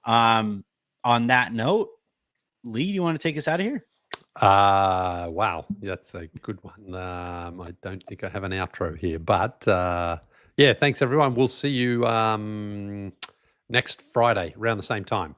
Speaker 1: on that note, Leigh, do you want to take us out of here?
Speaker 4: Wow, that's a good one. I don't think I have an outro here, but yeah, thanks everyone. We'll see you next Friday around the same time.